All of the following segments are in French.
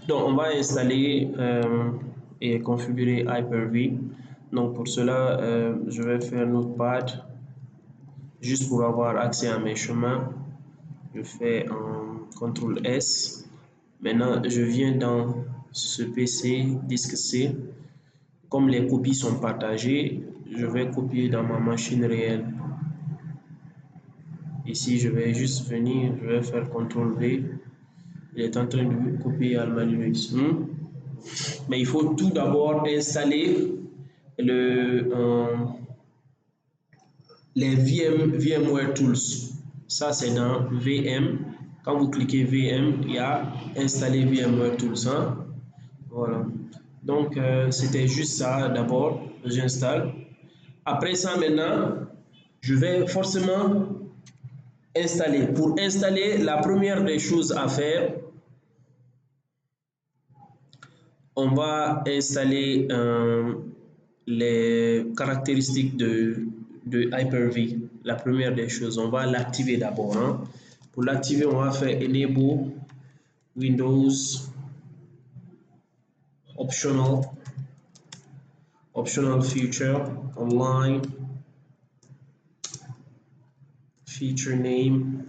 Donc, on va installer et configurer Hyper-V. Donc, pour cela, je vais faire Notepad juste pour avoir accès à mes chemins. Je fais un CTRL S. Maintenant, je viens dans ce PC, disque C. Comme les copies sont partagées, je vais copier dans ma machine réelle. Ici, je vais juste venir, je vais faire CTRL V. Il est en train de copier Alma Linux. Mais il faut tout d'abord installer les VMware Tools. Ça, c'est dans VM. Quand vous cliquez VM, il y a installer VMware Tools. Voilà. Donc, c'était juste ça d'abord. J'installe. Après ça, maintenant, je vais forcément installer. Pour installer, la première des choses à faire, on va installer les caractéristiques de Hyper-V. La première des choses, on va l'activer d'abord. Pour l'activer, on va faire Enable Windows Optional Feature Online Feature Name.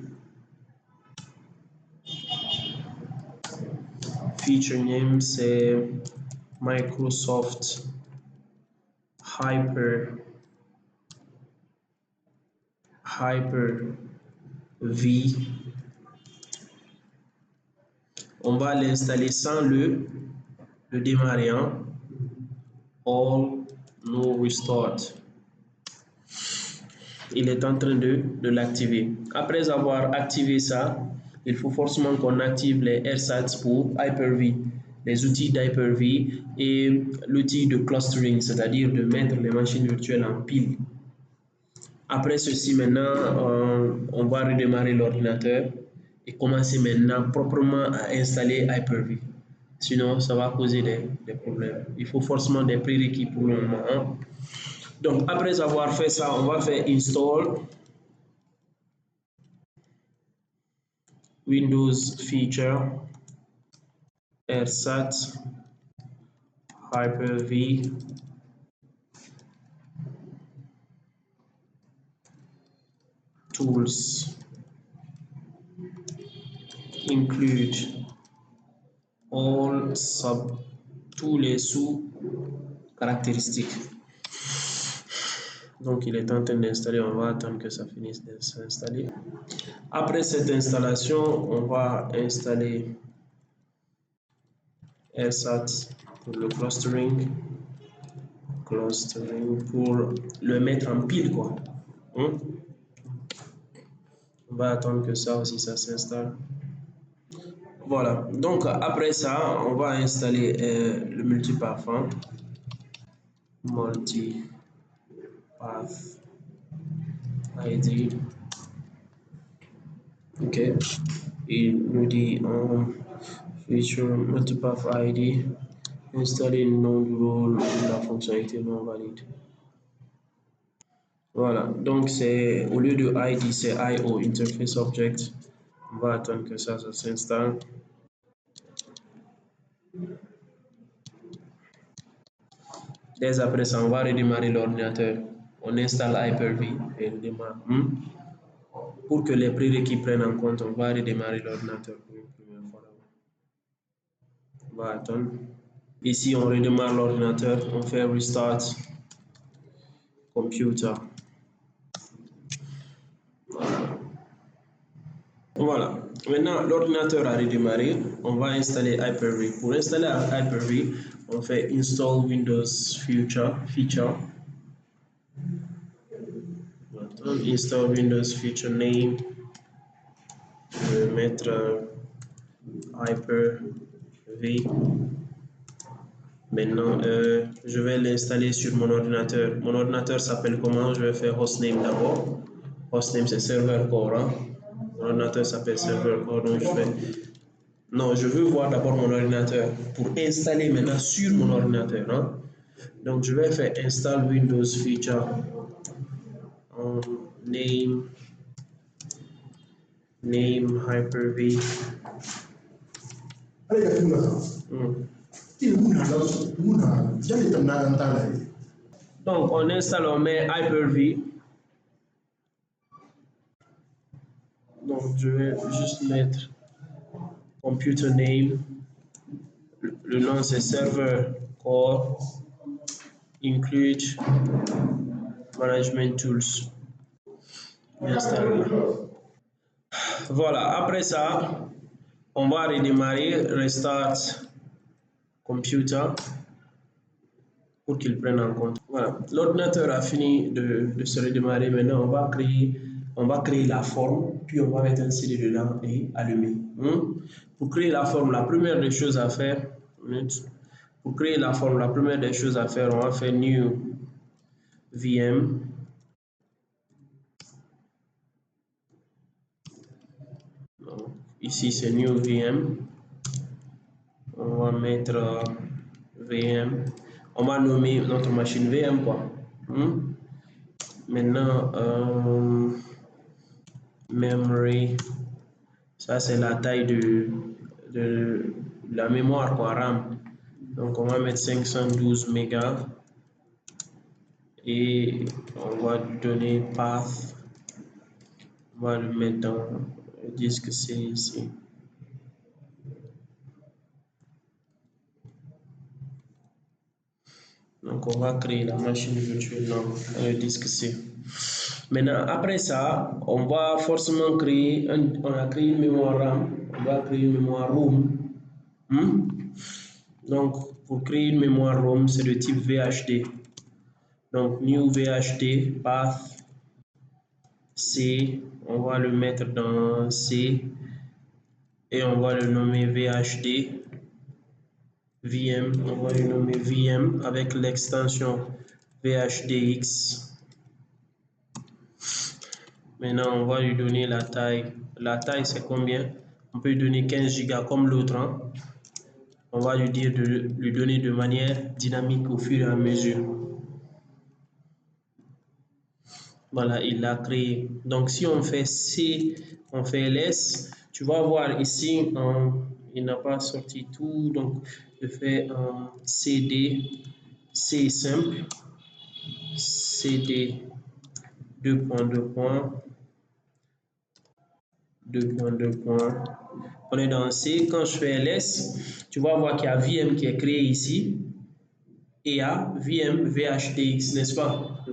Feature name, c'est Microsoft Hyper-V. On va l'installer sans le démarrer. All no restart. Il est en train de l'activer. Après avoir activé ça, il faut forcément qu'on active les AirSats pour Hyper-V, les outils d'Hyper-V et l'outil de clustering, c'est-à-dire de mettre les machines virtuelles en pile. Après ceci, maintenant, on va redémarrer l'ordinateur et commencer maintenant proprement à installer Hyper-V. Sinon, ça va causer des problèmes. Il faut forcément des prérequis pour le moment. Donc, après avoir fait ça, on va faire Install Windows Feature AirSat Hyper-V Tools include tous les sous-caractéristiques. Donc, il est en train d'installer. On va attendre que ça finisse de s'installer. Après cette installation, on va installer AirSat pour le clustering pour le mettre en pile, quoi. On va attendre que ça aussi, ça s'installe. Voilà. Donc, après ça, on va installer le multipath. Multipath ID. OK. Il nous dit feature multipath ID, installer le nom du rôle de la fonctionnalité non valide. Voilà, donc c'est au lieu de ID, c'est IO, Interface Object. On va attendre que ça s'installe. Dès après ça, on va redémarrer l'ordinateur. On installe Hyper-V et on démarre. Pour que les prérequis prennent en compte, on va redémarrer l'ordinateur pour une première fois. On va attendre. Ici, on redémarre l'ordinateur, on fait Restart Computer. Voilà. Maintenant, l'ordinateur a redémarré. On va installer Hyper-V. Pour installer Hyper-V, on fait Install Windows Feature. Install Windows Feature Name. Je vais mettre Hyper-V. Maintenant, je vais l'installer sur mon ordinateur. Mon ordinateur s'appelle comment? Je vais faire hostname d'abord. Hostname, c'est serveur core. Mon ordinateur s'appelle serveur core, donc je fais... Non, je veux voir d'abord mon ordinateur pour installer maintenant sur mon ordinateur. Donc, je vais faire Install Windows Feature. Name Hyper-V. Donc, on installe, on met Hyper-V. Donc, je vais juste mettre computer name. Le nom, c'est server core include management tools. J'installe là. Voilà, après ça, on va redémarrer, restart computer pour qu'il prenne en compte. Voilà, l'ordinateur a fini de se redémarrer. Maintenant, on va créer la forme, puis on va mettre un CD dedans et allumer. Pour créer la forme, la première des choses à faire, pour créer la forme, la première des choses à faire, on va faire new VM. Donc, ici, c'est new VM. On va mettre VM. On va nommer notre machine VM, quoi. Maintenant, memory, ça c'est la taille de la mémoire, quoi, RAM. Donc, on va mettre 512 mégas et on va lui donner path. On va le mettre dans le disque C ici. Donc, on va créer la machine virtuelle dans le disque C. Maintenant, après ça, on va forcément créer, on a créé une mémoire RAM, on va créer une mémoire ROM. Donc, pour créer une mémoire ROM, c'est de type VHD. Donc, new VHD, path, C, on va le mettre dans C et on va le nommer VHD. VM, on va le nommer VM avec l'extension VHDX. Maintenant, on va lui donner la taille. La taille, c'est combien? On peut lui donner 15 Go comme l'autre. On va lui dire de lui donner de manière dynamique au fur et à mesure. Voilà, il l'a créé. Donc, si on fait C, on fait LS, tu vas voir ici, il n'a pas sorti tout. Donc, je fais CD, C simple, CD 2.2 points. 2.2 points. On est dans C. Quand je fais LS, tu vas voir qu'il y a VM qui est créé ici et il y a VM VHDX, n'est-ce pas?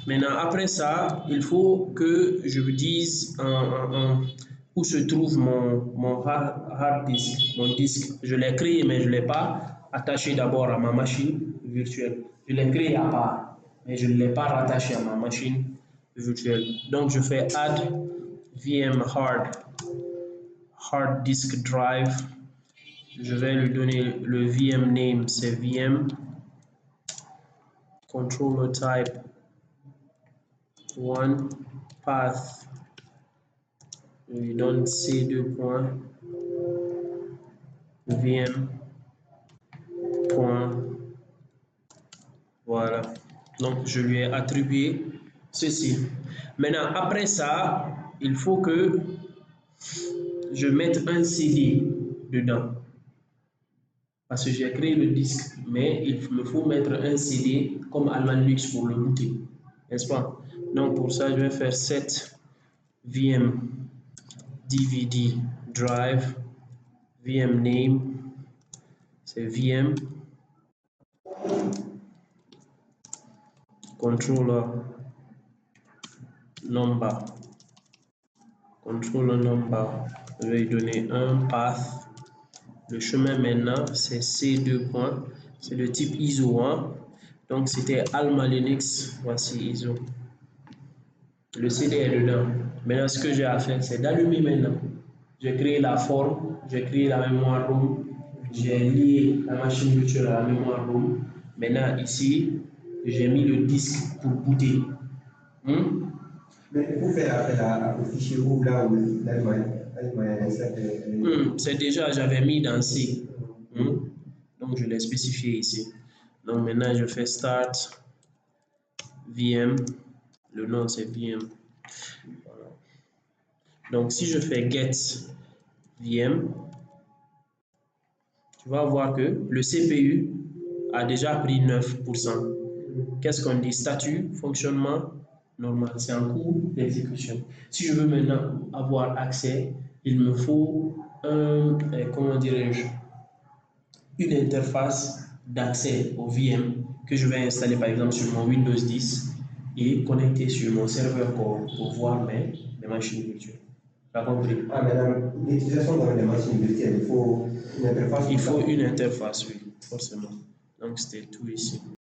Maintenant, après ça, il faut que je vous dise où se trouve mon hard disk, mon disque. Je l'ai créé, mais je ne l'ai pas attaché d'abord à ma machine virtuelle. Je l'ai créé à part, mais je ne l'ai pas rattaché à ma machine virtuelle. Donc, je fais add VM hard disk drive. Je vais lui donner le VM name, c'est VM controller type 1 path. Je lui donne C2 points VM point. Voilà. Donc je lui ai attribué ceci. Maintenant après ça, il faut que je mette un CD dedans. Parce que j'ai créé le disque, mais il me faut mettre un CD comme Alman Linux pour le booter, n'est-ce pas? Donc pour ça, je vais faire set VM DVD drive, VM name, c'est VM controller number. Controller number, je vais lui donner un path. Le chemin maintenant, c'est C2 points. C'est de type ISO 1. Donc, c'était Alma Linux. Voici ISO. Le CD est dedans. Maintenant, ce que j'ai à faire, c'est d'allumer maintenant. J'ai créé la forme, j'ai créé la mémoire ROM, j'ai lié la machine virtuelle à la mémoire ROM. Maintenant, ici, j'ai mis le disque pour booter. Mais il faut faire appel au fichier ROM là où c'est déjà, j'avais mis dans C. Donc, je l'ai spécifié ici. Donc, maintenant, je fais start VM. Le nom, c'est VM. Voilà. Donc, si je fais get VM, tu vas voir que le CPU a déjà pris 9%. Qu'est-ce qu'on dit? Statut, fonctionnement normal, c'est en cours d'exécution. Si je veux maintenant avoir accès, il me faut comment dirais-je, une interface d'accès au VM que je vais installer par exemple sur mon Windows 10 et connecter sur mon serveur pour voir mes machines virtuelles. Tu as compris? Ah, maintenant, l'utilisation dans les machines virtuelles, il faut une interface. Il faut une interface, oui, forcément. Donc c'était tout ici.